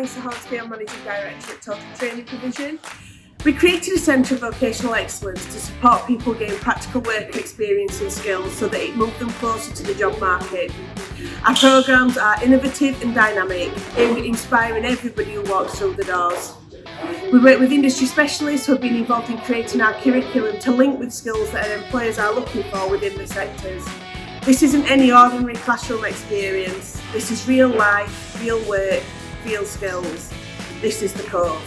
Lisa Hawksby, I'm Managing Director at Total Training Provision. We created a centre of vocational excellence to support people gain practical work experience and skills so that it moves them closer to the job market. Our programmes are innovative and dynamic, aimed at inspiring everybody who walks through the doors. We work with industry specialists who have been involved in creating our curriculum to link with skills that our employers are looking for within the sectors. This isn't any ordinary classroom experience. This is real life, real work, real skills. This is the CoVE.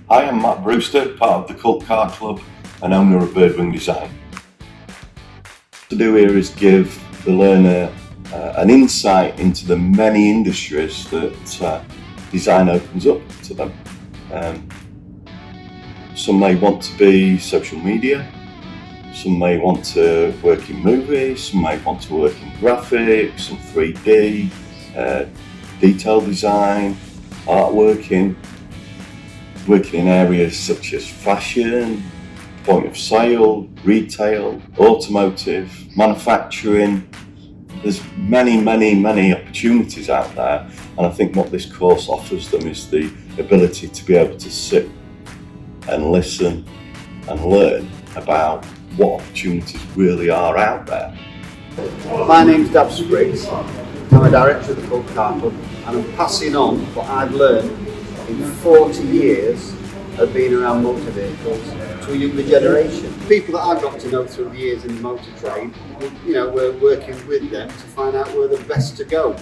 Hi, I'm Matt Brewster, part of the Cult Car Club and owner of Birdwing Design. What to do here is give the learner an insight into the many industries that design opens up to them. Some may want to be social media, some may want to work in movies, some may want to work in graphics and 3D, detail design, artworking, working in areas such as fashion, point of sale, retail, automotive, manufacturing. There's many opportunities out there, and I think what this course offers them is the ability to be able to sit and listen and learn about what opportunities really are out there. My name's Dab Spriggs. I'm a director of the Cult Car Club, and I'm passing on what I've learned in 40 years of being around motor vehicles to a younger generation. People that I've got to know through the years in the motor trade, we're working with them to find out where the best to go.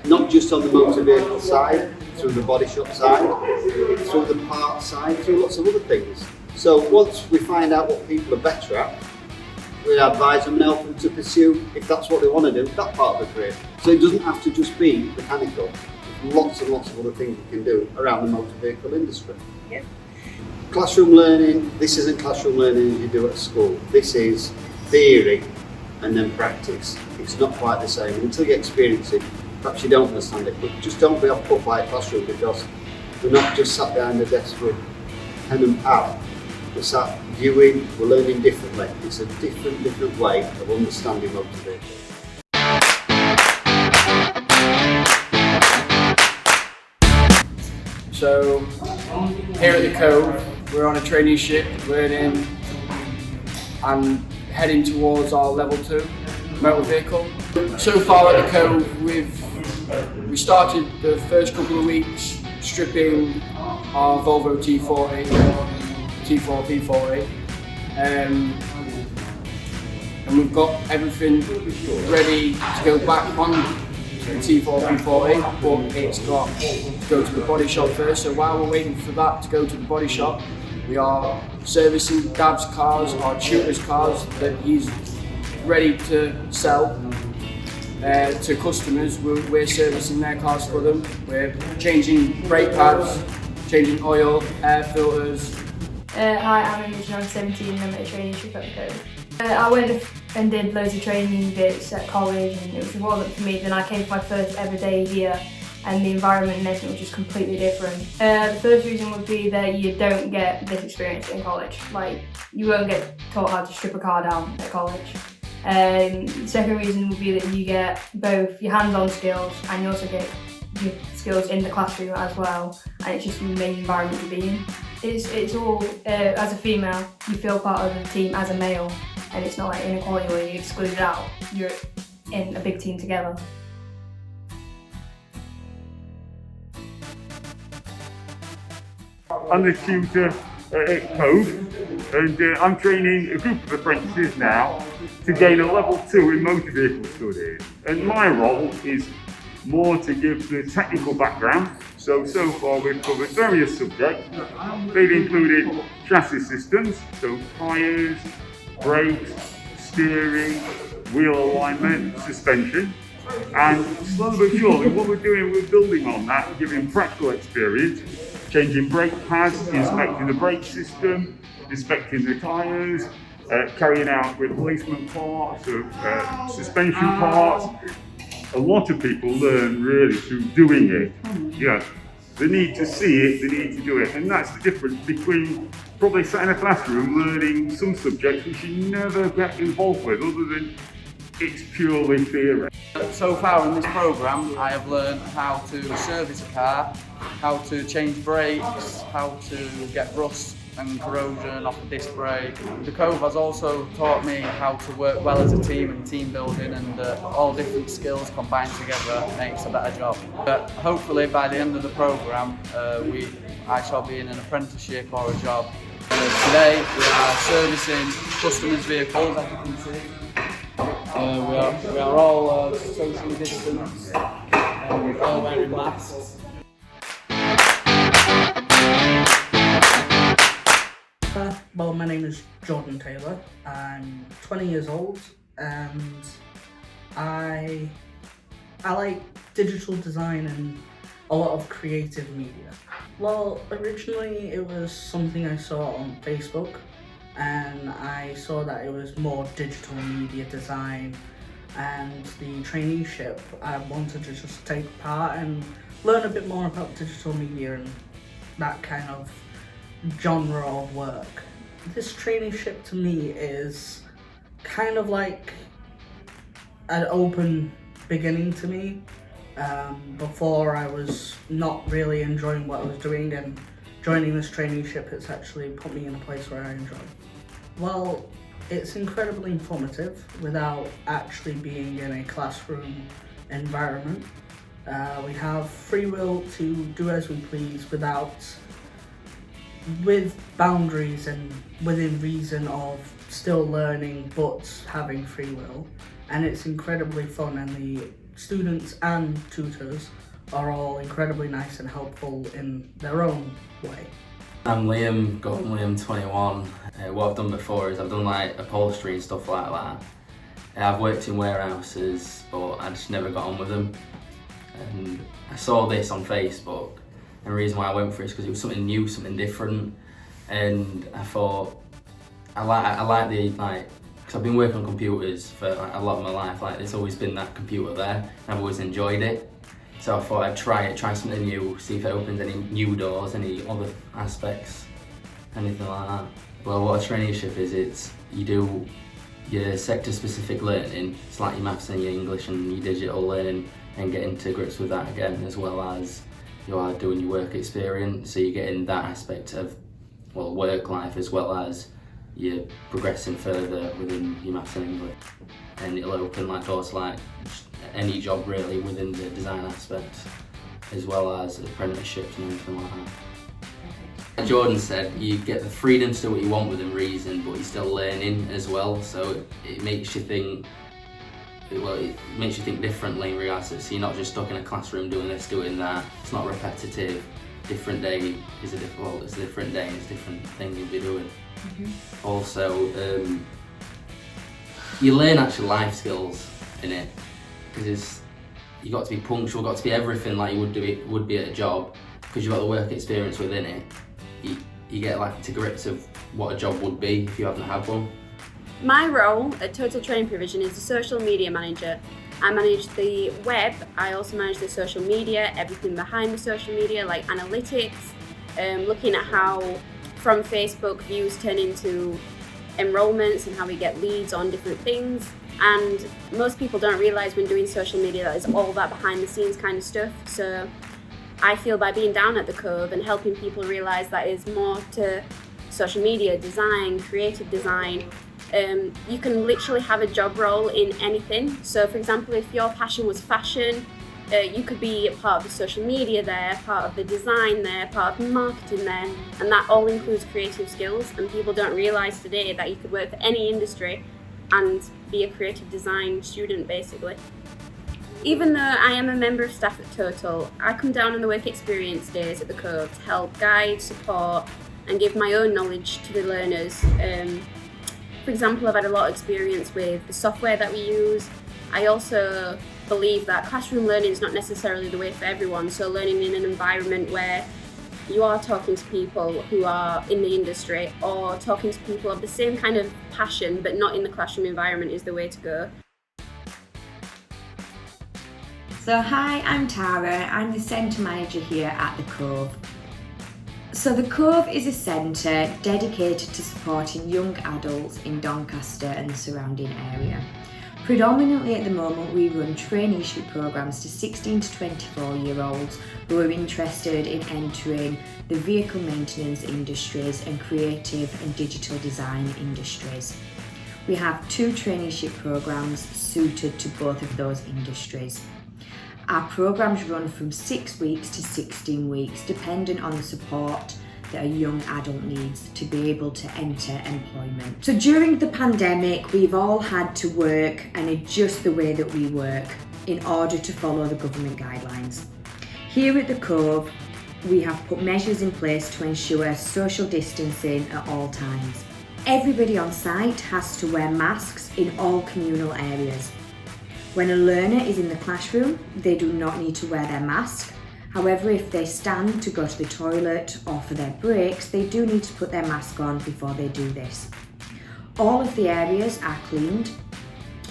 Not just on the motor vehicle side, through the body shop side, through the parts side, through lots of other things. So once we find out what people are better at, we advise them and help them to pursue, if that's what they want to do, that part of the career. So it doesn't have to just be mechanical. There's lots and lots of other things you can do around the motor vehicle industry. Yep. Classroom learning, this isn't classroom learning as you do at school. This is theory and then practice. It's not quite the same. Until you experience it, perhaps you don't understand it, but just don't be off put by a classroom, because we're not just sat behind the desk with pen and pad. We're sat viewing, we're learning differently. It's a different way of understanding motor vehicles. So here at the CoVE, we're on a traineeship, learning and heading towards our level 2 motor vehicle. So far at the CoVE, we started the first couple of weeks stripping our Volvo T40, T4, P40, and we've got everything ready to go back on the T4, P40, but it's got to go to the body shop first. So while we're waiting for that to go to the body shop, we are servicing Dab's cars, our tutor's cars that he's ready to sell to customers. We're servicing their cars for them. We're changing brake pads, changing oil, air filters, Hi, I'm Imogen, I'm 17 and I'm at a traineeship at the CoVE. I went and did loads of training bits at college and it was important for me. Then I came for my first ever day here and the environment and everything was just completely different. The first reason would be that you don't get this experience in college. Like, you won't get taught how to strip a car down at college. The second reason would be that you get both your hands-on skills and you also get your skills in the classroom as well, and it's just an amazing environment to be in. It's all, as a female, you feel part of the team as a male, and it's not like inequality where you're excluded out, you're in a big team together. I'm the tutor at CoVE, and I'm training a group of apprentices now to gain a level 2 in motor vehicle studies. And my role is more to give the technical background. So far we've covered various subjects. They've included chassis systems, so tyres, brakes, steering, wheel alignment, suspension. And slowly but surely what we're doing, we're building on that, giving practical experience, changing brake pads, inspecting the brake system, inspecting the tyres, carrying out replacement parts of suspension parts. A lot of people learn really through doing it. Yeah, they need to see it, they need to do it, and that's the difference between probably sat in a classroom learning some subjects which you never get involved with, other than it's purely theory. So far in this programme, I have learned how to service a car, how to change brakes, how to get rust and corrosion off a disc brake. The CoVE has also taught me how to work well as a team and team building, and all different skills combined together makes a better job. But hopefully by the end of the programme, I shall be in an apprenticeship or a job. Today we are servicing customers' vehicles, as you can see. We are all socially distanced and all wearing masks. Well, my name is Jordan Taylor. I'm 20 years old and I like digital design and a lot of creative media. Well, originally it was something I saw on Facebook, and I saw that it was more digital media design, and the traineeship, I wanted to just take part and learn a bit more about digital media and that kind of genre of work. This traineeship to me is kind of like an open beginning to me. Before I was not really enjoying what I was doing, and joining this traineeship, it's actually put me in a place where I enjoy. Well, it's incredibly informative without actually being in a classroom environment. We have free will to do as we please with boundaries and within reason of still learning but having free will, and it's incredibly fun, and the students and tutors are all incredibly nice and helpful in their own way. I'm Liam, Liam 21. What I've done before is I've done like upholstery and stuff like that. I've worked in warehouses, but I just never got on with them. And I saw this on Facebook, and the reason why I went for it is because it was something new, something different. And I thought, I like because I've been working on computers for a lot of my life. Like, there's always been that computer there, and I've always enjoyed it. So I thought I'd try something new, see if it opens any new doors, any other aspects, anything like that. Well, what a traineeship is, you do your sector-specific learning. It's like your maths and your English and your digital learning, and getting to grips with that again, as well as you are doing your work experience. So you're getting that aspect of, well, work life, as well as you're progressing further within your maths and English. And it'll open like doors like any job really within the design aspect, as well as apprenticeships and everything like that. Jordan said you get the freedom to do what you want within reason, but you're still learning as well, so it makes you think, well, it makes you think differently in regards to it. So you're not just stuck in a classroom doing this, doing that. It's not repetitive. Different day is it's a different day, it's a different thing you'll be doing. Mm-hmm. Also, you learn actual life skills in it, because you got to be punctual, got to be everything like you would be at a job, because you've got the work experience within it. you get like to grips of what a job would be if you haven't had one. My role at Total Training Provision is the social media manager. I manage the web, I also manage the social media, everything behind the social media like analytics, looking at how from Facebook views turn into enrollments and how we get leads on different things. And most people don't realise when doing social media that it's all that behind the scenes kind of stuff. So I feel by being down at the CoVE and helping people realise that is more to social media, design, creative design, you can literally have a job role in anything. So for example, if your passion was fashion, you could be a part of the social media there, part of the design there, part of the marketing there, and that all includes creative skills. And people don't realise today that you could work for any industry and be a creative design student basically. Even though I am a member of staff at Total, I come down on the work experience days at the CoVE to help guide, support and give my own knowledge to the learners. For example, I've had a lot of experience with the software that we use. I also believe that classroom learning is not necessarily the way for everyone, so learning in an environment where you are talking to people who are in the industry or talking to people of the same kind of passion but not in the classroom environment is the way to go. So hi, I'm Tara, I'm the Centre Manager here at the CoVE. So the CoVE is a centre dedicated to supporting young adults in Doncaster and the surrounding area. Predominantly at the moment we run traineeship programmes to 16 to 24 year olds who are interested in entering the vehicle maintenance industries and creative and digital design industries. We have 2 traineeship programmes suited to both of those industries. Our programmes run from 6 weeks to 16 weeks, depending on the support that a young adult needs to be able to enter employment. So during the pandemic, we've all had to work and adjust the way that we work in order to follow the government guidelines. Here at the CoVE, we have put measures in place to ensure social distancing at all times. Everybody on site has to wear masks in all communal areas. When a learner is in the classroom, they do not need to wear their mask. However, if they stand to go to the toilet or for their breaks, they do need to put their mask on before they do this. All of the areas are cleaned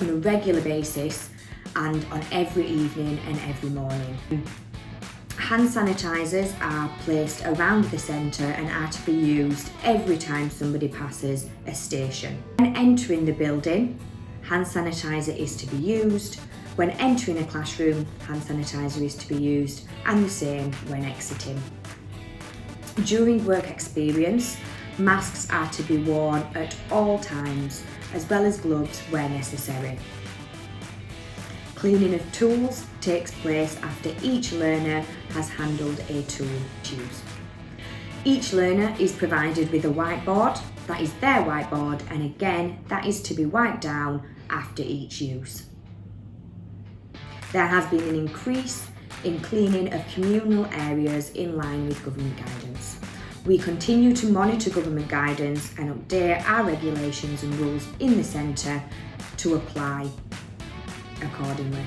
on a regular basis and on every evening and every morning. Hand sanitisers are placed around the centre and are to be used every time somebody passes a station. When entering the building, hand sanitizer is to be used. When entering a classroom, hand sanitizer is to be used, and the same when exiting. During work experience, masks are to be worn at all times, as well as gloves where necessary. Cleaning of tools takes place after each learner has handled a tool to use. Each learner is provided with a whiteboard, that is their whiteboard, and again, that is to be wiped down after each use. There has been an increase in cleaning of communal areas in line with government guidance. We continue to monitor government guidance and update our regulations and rules in the centre to apply accordingly.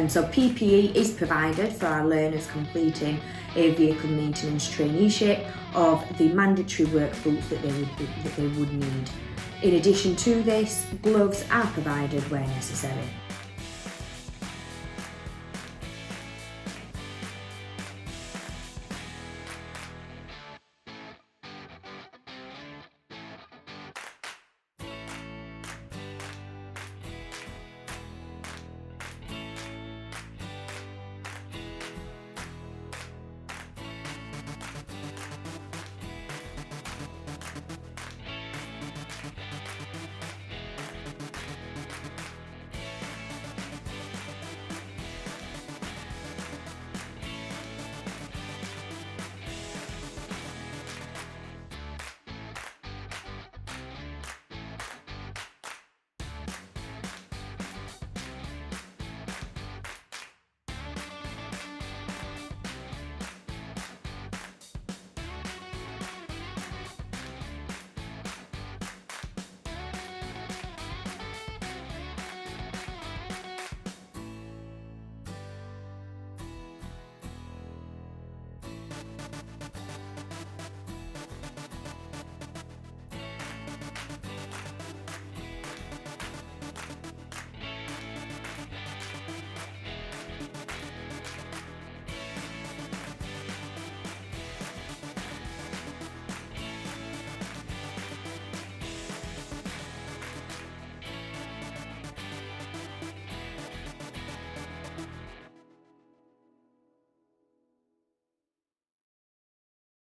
So PPE is provided for our learners completing a vehicle maintenance traineeship of the mandatory work boots that they would need. In addition to this, gloves are provided where necessary.